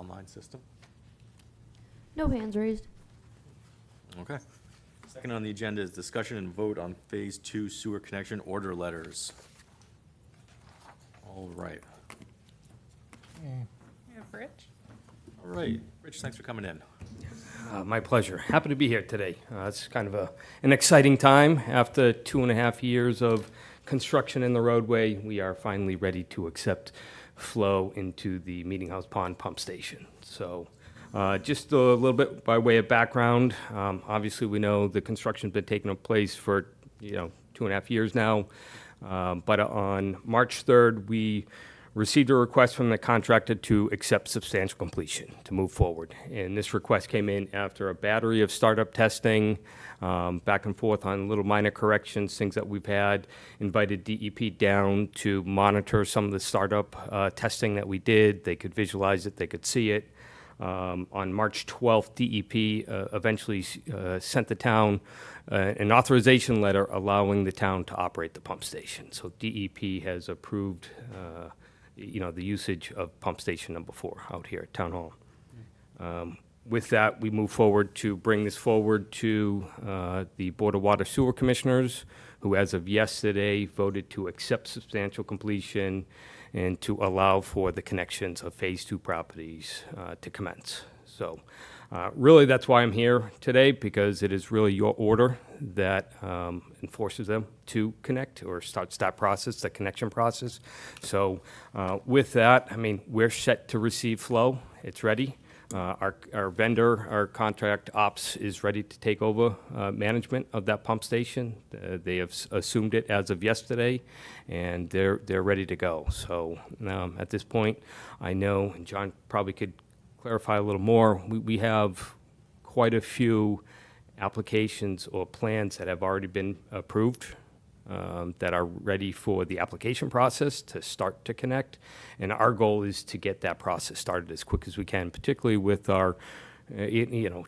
online system. No hands raised. Okay. Second on the agenda is discussion and vote on Phase 2 sewer connection order letters. All right. Yeah, Rich? All right. Rich, thanks for coming in. My pleasure. Happy to be here today. It's kind of an exciting time. After 2.5 years of construction in the roadway, we are finally ready to accept flow into the Meeting House Pond Pump Station. So just a little bit by way of background. Obviously, we know the construction's been taking place for 2.5 years now. But on March 3rd, we received a request from the contractor to accept substantial completion to move forward. And this request came in after a battery of startup testing, back and forth on little minor corrections, things that we've had, invited DEP down to monitor some of the startup testing that we did. They could visualize it, they could see it. On March 12th, DEP eventually sent the town an authorization letter allowing the town to operate the pump station. So DEP has approved the usage of pump station number 4 out here at Town Hall. With that, we move forward to bring this forward to the Board of Water Sewer Commissioners, who as of yesterday voted to accept substantial completion and to allow for the connections of Phase 2 properties to commence. So really, that's why I'm here today, because it is really your order that enforces them to connect or starts that process, the connection process. So with that, I mean, we're set to receive flow. It's ready. Our vendor, our contract ops is ready to take over management of that pump station. They have assumed it as of yesterday, and they're ready to go. So at this point, I know, and John probably could clarify a little more, we have quite a few applications or plans that have already been approved that are ready for the application process to start to connect. And our goal is to get that process started as quick as we can, particularly with our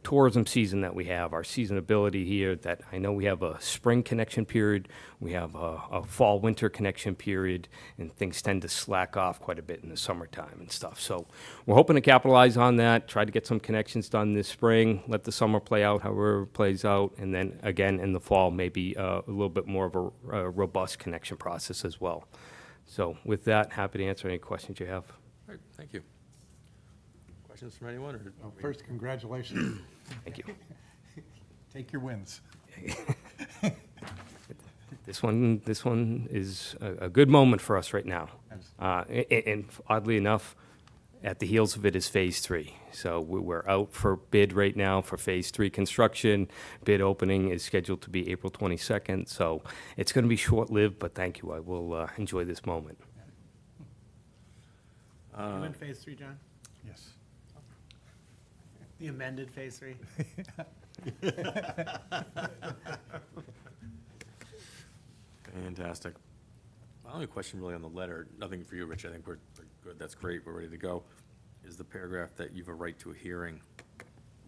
tourism season that we have, our seasonability here, that I know we have a spring connection period, we have a fall-winter connection period, and things tend to slack off quite a bit in the summertime and stuff. So we're hoping to capitalize on that, try to get some connections done this spring, let the summer play out however it plays out, and then again in the fall, maybe a little bit more of a robust connection process as well. So with that, happy to answer any questions you have. All right, thank you. Questions from anyone? Or Well, first, congratulations. Thank you. Take your wins. This one is a good moment for us right now. And oddly enough, at the heels of it is Phase 3. So we're out for bid right now for Phase 3 construction. Bid opening is scheduled to be April 22nd. So it's going to be short-lived, but thank you. I will enjoy this moment. You in Phase 3, John? Yes. The amended Phase 3? Fantastic. My only question really on the letter, nothing for you, Rich, I think we're good, that's great, we're ready to go, is the paragraph that you have a right to a hearing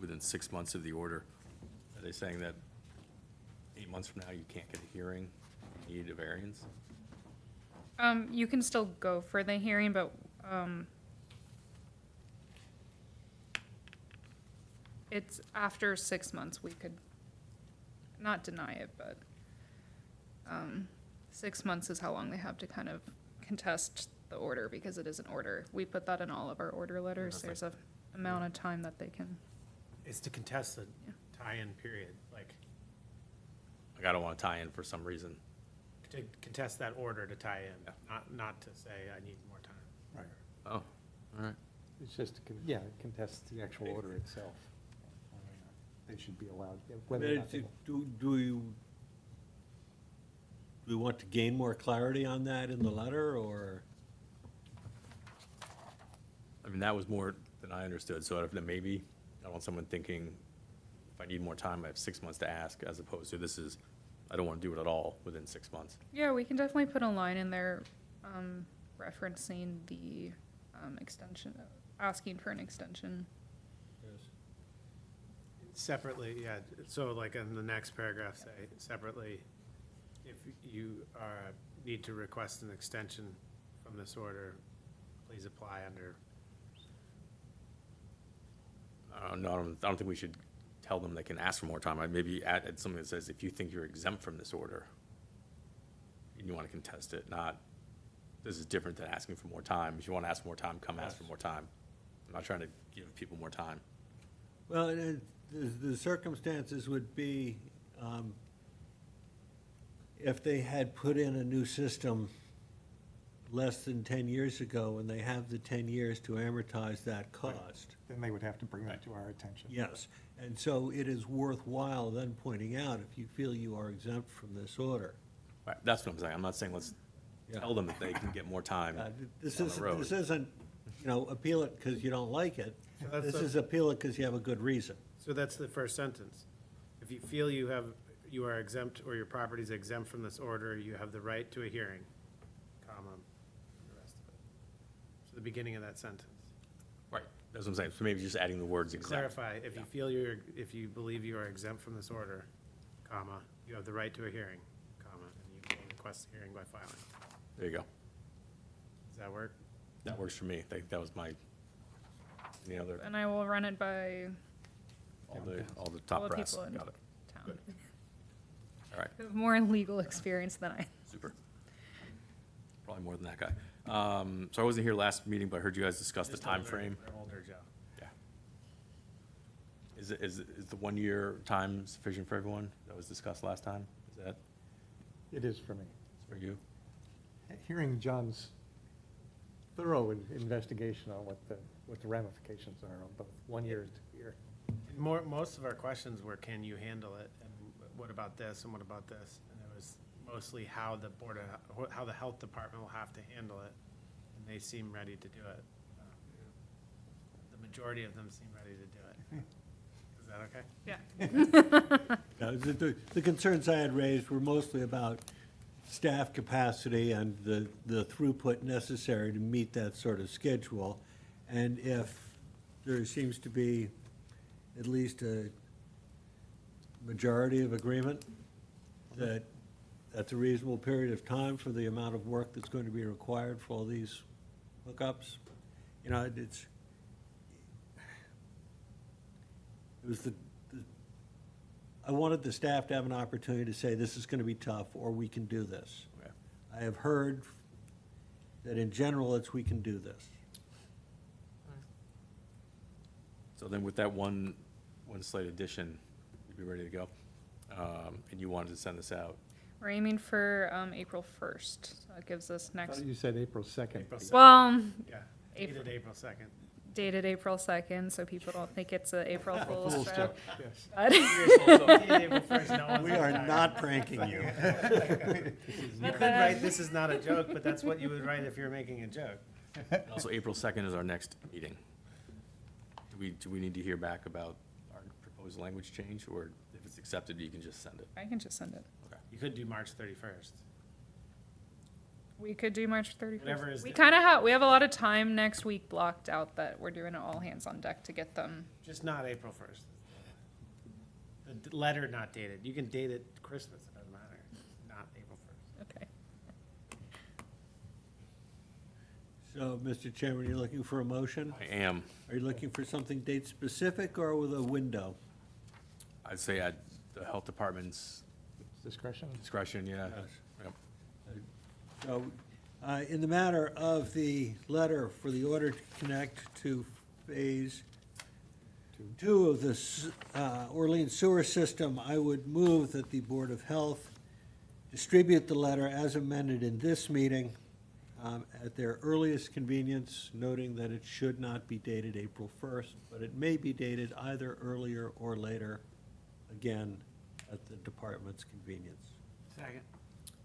within 6 months of the order. Are they saying that 8 months from now you can't get a hearing, you need a variance? You can still go for the hearing, but it's after 6 months we could not deny it, but 6 months is how long they have to kind of contest the order, because it is an order. We put that in all of our order letters. Okay. There's a amount of time that they can. It's to contest the tie-in period, like, Like, I don't want to tie in for some reason. to contest that order to tie in, not to say, I need more time. Right. Oh, all right. It's just, contest the actual order itself. They should be allowed, whether or not they. Do we want to gain more clarity on that in the letter, or? I mean, that was more than I understood, so if maybe, I don't want someone thinking, if I need more time, I have 6 months to ask, as opposed to this is, I don't want to do it at all within 6 months. Yeah, we can definitely put a line in there referencing the extension, asking for an extension. Separately, yeah, so like in the next paragraph, say, separately, if you need to request an extension from this order, please apply under No, I don't think we should tell them they can ask for more time. I'd maybe add something that says, if you think you're exempt from this order, and you want to contest it, not, this is different than asking for more time. If you want to ask for more time, come ask for more time. I'm not trying to give people more time. Well, the circumstances would be, if they had put in a new system less than 10 years ago, and they have the 10 years to amortize that cost. Then they would have to bring that to our attention. Yes, and so it is worthwhile then pointing out, if you feel you are exempt from this order. Right, that's what I'm saying. I'm not saying let's Yeah. tell them that they can get more time This down the isn't, road. this isn't, appeal it because you don't like it. So that's This the- is appeal it because you have a good reason. So that's the first sentence. If you feel you are exempt, or your property is exempt from this order, you have the right to a hearing, comma, the rest of it. So the beginning of that sentence. Right, that's what I'm saying. So maybe just adding the words exempt. Clarify, if you believe you are exempt from this order, comma, you have the right to a hearing, comma, and you will request a hearing by filing. There you go. Does that work? That works for me. That was my, any other, And I will run it by all the all top the brass. people in Got it. town. All right, Who have more legal experience than I. super. Probably more than that guy. So I wasn't here last meeting, but I heard you guys discuss the Just time older- frame. Older Joe. Yeah. Is the 1 year time sufficient for everyone that was discussed last time? Is that It is for me. for you? Hearing John's thorough investigation on what the ramifications are on both 1 year and 2 year. Most of our questions were, can you handle it? And what about this, and what about this? And it was mostly how how the health department will have to handle it, and they seem ready to do it. The majority of them seem ready to do it. Is that okay? Yeah. The concerns I had raised were mostly about staff capacity and the throughput necessary to meet that sort of schedule. And if there seems to be at least a majority of agreement that that's a reasonable period of time for the amount of work that's going to be required for all these hookups, I wanted the staff to have an opportunity to say, this is gonna be tough, or we can do this. Okay. I have heard that in general, we can do this. So then with that one slight addition, you'd be ready to go? And you wanted to send this out? We're aiming for April 1st. So that gives us I next, thought you said April 2nd. April 2nd. well, Yeah, April. dated April 2nd. dated April 2nd, so people don't think it's a April Fool's Fool's joke. Yes. But- Dated April 1st, no one's We are retired. not pranking you. You could write, this is not a joke, but that's what you would write if you're making a joke. Also, April 2nd is our next meeting. Do we need to hear back about our proposed language change, or if it's accepted, you can just send it? I can just send it. Okay. You could do March 31st. We could do March 31st. Whatever is We the- kind of have, we have a lot of time next week blocked out that we're doing it all hands on deck to get them. Just not April 1st. The letter not dated. You can date it Christmas, it doesn't matter. Not April 1st. Okay. So, Mr. Chairman, you're looking for a motion? I am. Are you looking for something date-specific or with a window? I'd say at the health department's Discretion? discretion, yeah. Yep. So, in the matter of the letter for the order to connect to Phase 2 of the Orleans sewer system, I would move that the Board of Health distribute the letter as amended in this meeting at their earliest convenience, noting that it should not be dated April 1st, but it may be dated either earlier or later, again, at the department's convenience. Second.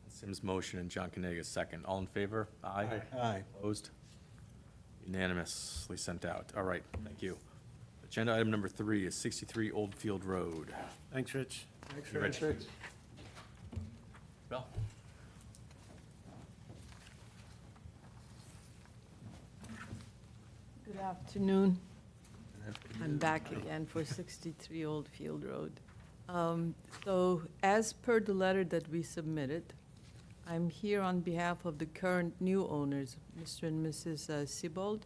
Sims motion and John Kanaga second. All in favor? Aye. Aye. Opposed? Unanimously sent out. All right, thank you. Agenda item number 3 is 63 Old Field Road. Thanks, Rich. You, Rich. Bill? Good afternoon. I'm back again for 63 Old Field Road. So as per the letter that we submitted, I'm here on behalf of the current new owners, Mr. and Mrs. Siebold,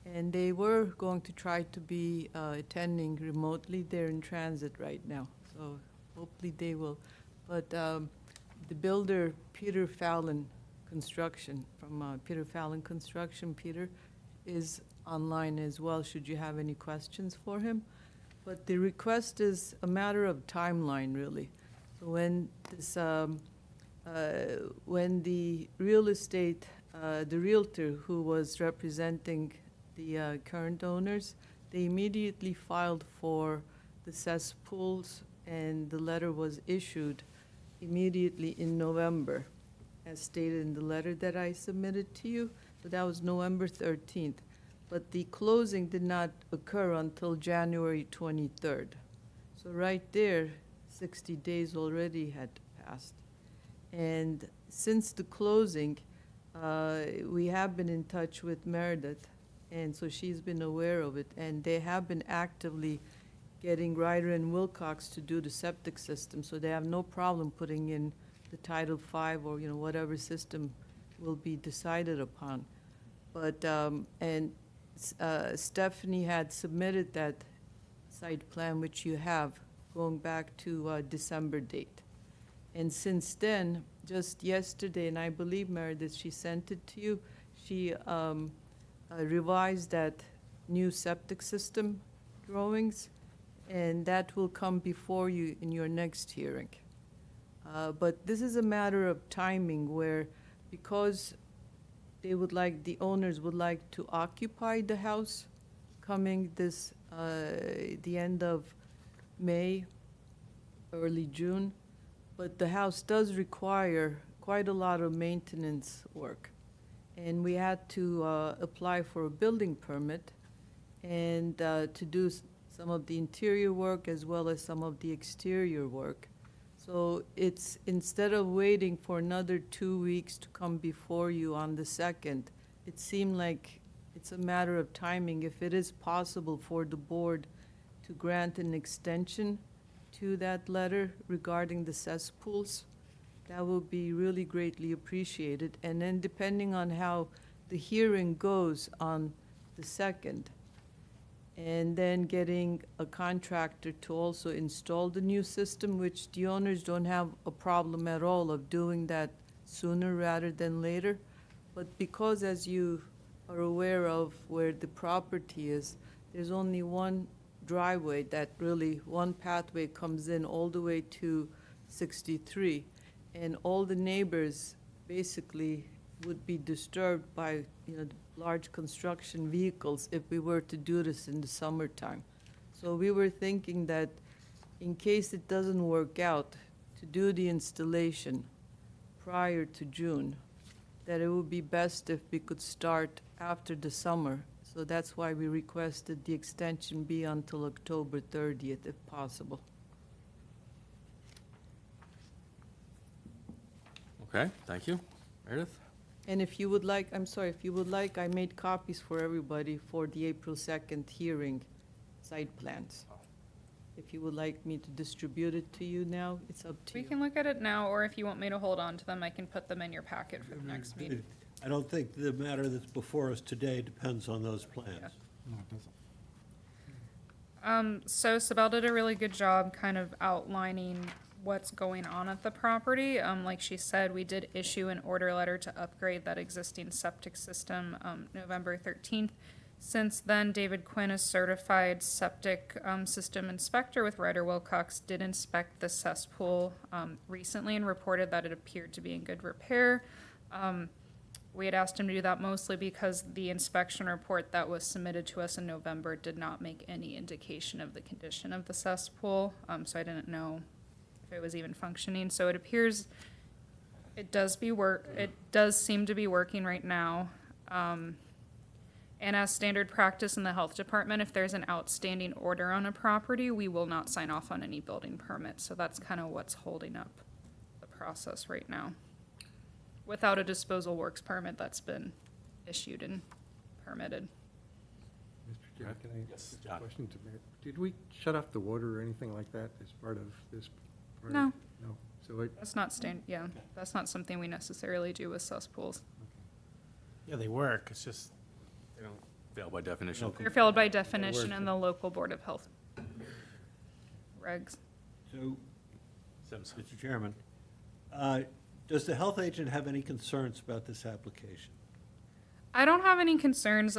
And they were going to try to be attending remotely. They're in transit right now, so hopefully they will. But the builder, Peter Fallon Construction, from Peter Fallon Construction, Peter, is online as well, should you have any questions for him. But the request is a matter of timeline, really. So when the real estate, the realtor who was representing the current owners, they immediately filed for the cesspools, and the letter was issued immediately in November, as stated in the letter that I submitted to you. So that was November 13th. But the closing did not occur until January 23rd. So right there, 60 days already had passed. And since the closing, we have been in touch with Meredith, and so she's been aware of it, and they have been actively getting Ryder and Wilcox to do the septic system, so they have no problem putting in the Title V or, whatever system will be decided upon. But, Stephanie had submitted that site plan, which you have, going back to December date. And since then, just yesterday, and I believe, Meredith, she sent it to you, she revised that new septic system drawings, and that will come before you in your next hearing. But this is a matter of timing where, because they would like, the owners would like to occupy the house coming this, the end of May, early June, but the house does require quite a lot of maintenance work. And we had to apply for a building permit and to do some of the interior work as well as some of the exterior work. So it's, instead of waiting for another 2 weeks to come before you on the 2nd, it seemed like it's a matter of timing. If it is possible for the board to grant an extension to that letter regarding the cesspools, that will be really greatly appreciated. And then depending on how the hearing goes on the 2nd, and then getting a contractor to also install the new system, which the owners don't have a problem at all of doing that sooner rather than later. But because, as you are aware of where the property is, there's only one driveway that really, one pathway comes in all the way to 63. And all the neighbors basically would be disturbed by, large construction vehicles if we were to do this in the summertime. So we were thinking that in case it doesn't work out, to do the installation prior to June, that it would be best if we could start after the summer. So that's why we requested the extension be until October 30th, if possible. Okay, thank you. Meredith? And if you would like, I'm sorry, if you would like, I made copies for everybody for the April 2nd hearing site plans. If you would like me to distribute it to you now, it's up to We you. can look at it now, or if you want me to hold on to them, I can put them in your packet for the next meeting. I don't think the matter that's before us today depends on those plans. No, it doesn't. So Sibel did a really good job kind of outlining what's going on at the property. Like she said, we did issue an order letter to upgrade that existing septic system, November 13th. Since then, David Quinn, a certified septic system inspector with Ryder Wilcox, did inspect the cesspool recently and reported that it appeared to be in good repair. We had asked him to do that mostly because the inspection report that was submitted to us in November did not make any indication of the condition of the cesspool, so I didn't know if it was even functioning. So it appears it does seem to be working right now. And as standard practice in the health department, if there's an outstanding order on a property, we will not sign off on any building permits. So that's kind of what's holding up the process right now. Without a disposal works permit that's been issued and permitted. Mr. Chair, can I Yes, ask a John. question to Mayor? Did we shut off the water or anything like that as part of this? part of- No. No, so it, That's not that's not something we necessarily do with cesspools. Yeah, they work, it's just, Fail by definition. They're failed by definition in the local Board of Health regs. So, Sims. Mr. Chairman, does the health agent have any concerns about this application? I don't have any concerns.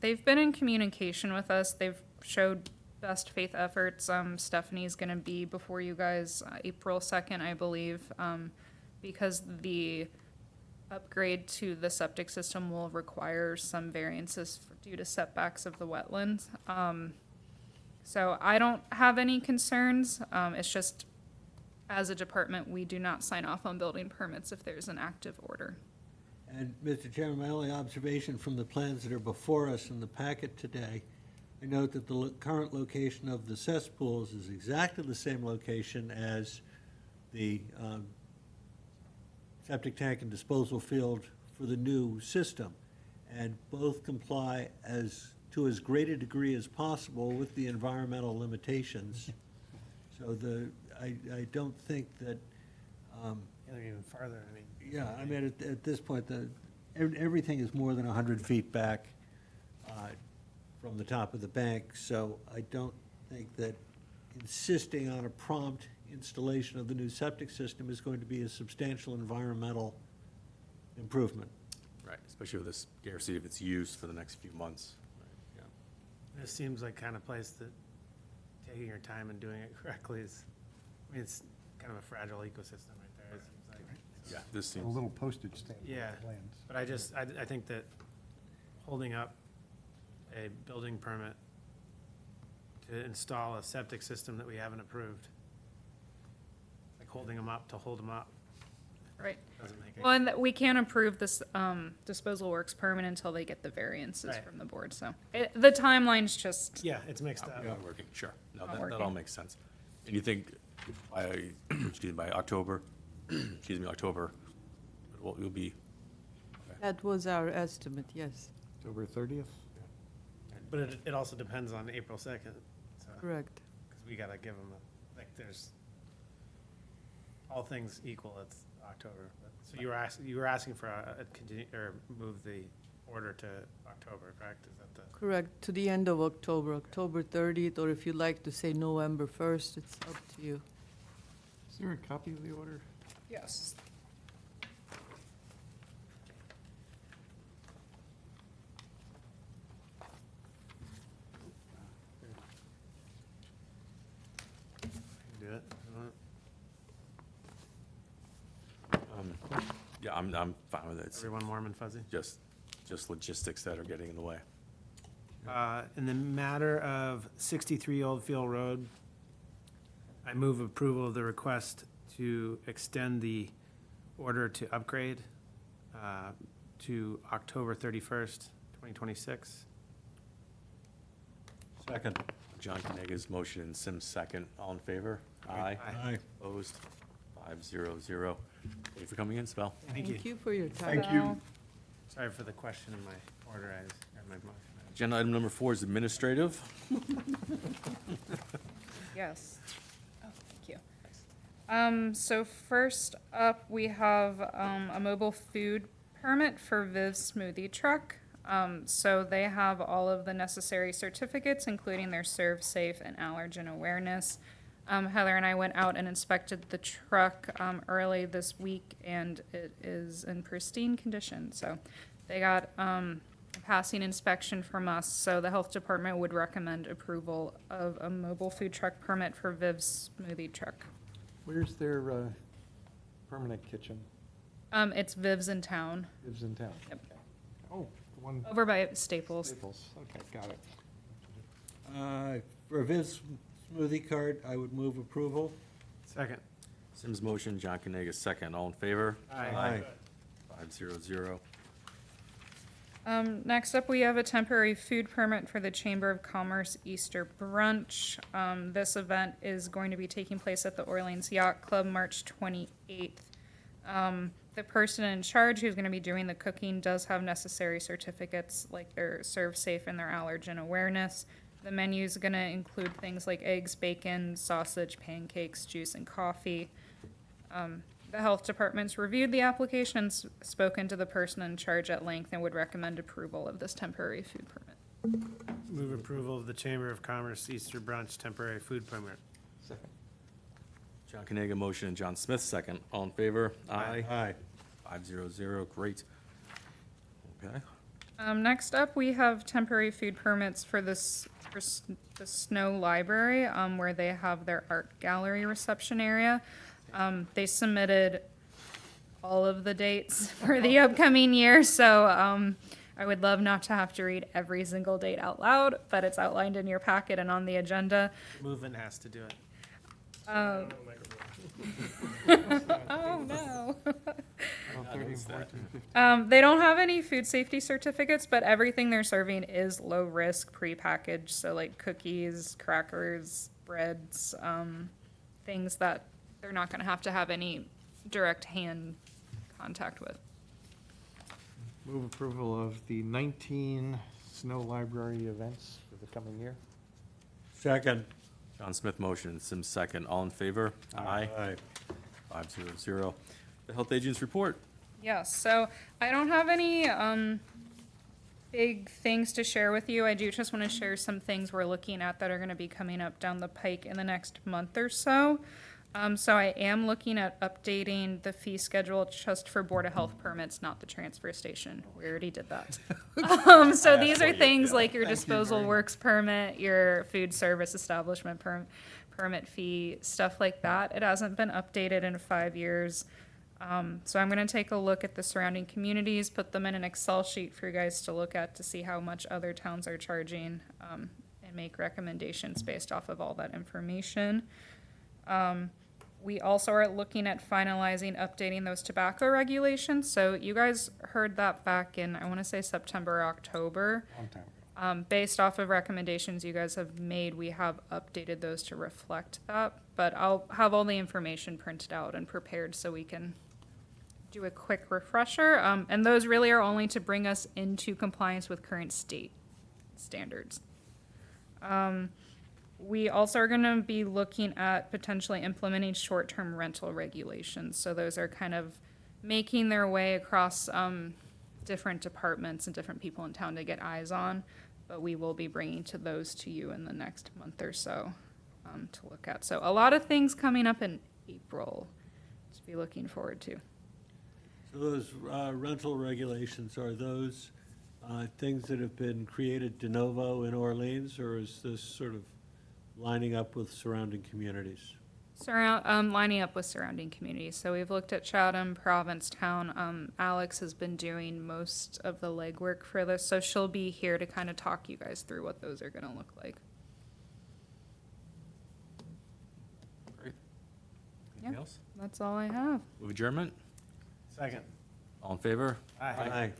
They've been in communication with us. They've showed best faith efforts. Stephanie's gonna be before you guys, April 2nd, I believe, because the upgrade to the septic system will require some variances due to setbacks of the wetlands. So I don't have any concerns. It's just, as a department, we do not sign off on building permits if there's an active order. And, Mr. Chairman, my only observation from the plans that are before us in the packet today, I note that the current location of the cesspools is exactly the same location as the septic tank and disposal field for the new system, and both comply to as great a degree as possible with the environmental limitations. So I don't think that, They're even farther, I mean. yeah, I mean, at this point, everything is more than 100 feet back from the top of the bank, so I don't think that insisting on a prompt installation of the new septic system is going to be a substantial environmental improvement. Right, especially with this scarcity of its use for the next few months. Right, yeah. This seems like kind of place that taking your time and doing it correctly is, I mean, it's kind of a fragile ecosystem right there, it seems like. Yeah, this A seems, little postage stamp on Yeah. the plans. But I think that holding up a building permit to install a septic system that we haven't approved, like holding them up to hold them up, Right. doesn't make Well, any. and we can't approve this disposal works permit until they get the variances Right. from the board, so. The timeline's just, Yeah, it's mixed up. not working, sure. No, Not that all working. makes sense. And you think by, excuse me, by October, October, it'll be, That was our estimate, yes, October 30th? But it also depends on April 2nd, so, correct. because we gotta give them, like, there's, all things equal, it's October. So you were asking for a continue, or move the order to October, correct? Is that the? Correct, to the end of October, October 30th, or if you like to say November 1st, it's up to you. Is there a copy of the order? yes. Do it? yeah, I'm fine with it. It's Everyone warm and fuzzy? just logistics that are getting in the way. In the matter of 63 Oldfield Road, I move approval of the request to extend the order to upgrade to October 31st, 2026. Second. John Canega's motion and Sim's second. All in favor? Aye. Aye. Opposed? 500. Thank you for coming in, Spell. Thank you. Thank you for your time. So- Sorry for the question in my order, I just had my motion. Agenda item number 4 is administrative. Yes. Oh, thank you. So first up, we have, a mobile food permit for Viv's Smoothie Truck. So they have all of the necessary certificates, including their Serve Safe and allergen awareness. Heather and I went out and inspected the truck, early this week, and it is in pristine condition. So they got, a passing inspection from us, so the health department would recommend approval of a mobile food truck permit for Viv's Smoothie Truck. Where's their permanent kitchen? It's Viv's in town, Lives in town? Yep. Okay. Oh, the one, over by Staples. Staples, okay, got it. For Viv's smoothie cart, I would move approval. Second. Sim's motion, John Canega's second. All in favor? Aye. 500. Next up, we have a temporary food permit for the Chamber of Commerce Easter Brunch. This event is going to be taking place at the Orleans Yacht Club, March 28th. The person in charge who's gonna be doing the cooking does have necessary certificates, like their Serve Safe and their allergen awareness. The menu's gonna include things like eggs, bacon, sausage, pancakes, juice, and coffee. The health department's reviewed the application and spoken to the person in charge at length and would recommend approval of this temporary food permit. Move approval of the Chamber of Commerce Easter brunch temporary food permit. Second. John Kanaga motion and John Smith second. All in favor? Aye. 500, great. Okay. Next up, we have temporary food permits for this, the Snow Library, where they have their art gallery reception area. They submitted all of the dates for the upcoming year, so, I would love not to have to read every single date out loud, but it's outlined in your packet and on the agenda. Movement has to do it. Oh, no. 13, 14, 15. They don't have any food safety certificates, but everything they're serving is low risk, prepackaged. So like cookies, crackers, breads, things that they're not going to have any direct hand contact with. Move approval of the 19 Snow Library events for the coming year. Second. John Smith motion, Sims second. All in favor? Aye. 500. The health agent's report. Yes, so I don't have any big things to share with you. I do just want to share some things we're looking at that are going to be coming up down the pike in the next month or so. So I am looking at updating the fee schedule just for Board of Health permits, not the transfer station. We already did that. So these are things like your disposal works permit, your food service establishment permit fee, stuff like that. It hasn't been updated in 5 years. So I'm gonna take a look at the surrounding communities, put them in an Excel sheet for you guys to look at to see how much other towns are charging, and make recommendations based off of all that information. We also are looking at finalizing, updating those tobacco regulations. So you guys heard that back in, I wanna say September, or October. Long time ago. Based off of recommendations you guys have made, we have updated those to reflect that. But I'll have all the information printed out and prepared so we can do a quick refresher. And those really are only to bring us into compliance with current state standards. We also are gonna be looking at potentially implementing short-term rental regulations. So those are kind of making their way across, different departments and different people in town to get eyes on. But we will be bringing to those to you in the next month or so, to look at. So a lot of things coming up in April to be looking forward to. So those rental regulations, are those things that have been created de novo in Orleans, or is this sort of lining up with surrounding communities? Lining up with surrounding communities. So we've looked at Chatham, Provincetown. Alex has been doing most of the legwork for this, so she'll be here to kind of talk you guys through what those are gonna look like. Great. Anything Yeah. else? That's all I have. Move adjournment. Second. All in favor? Aye. Aye.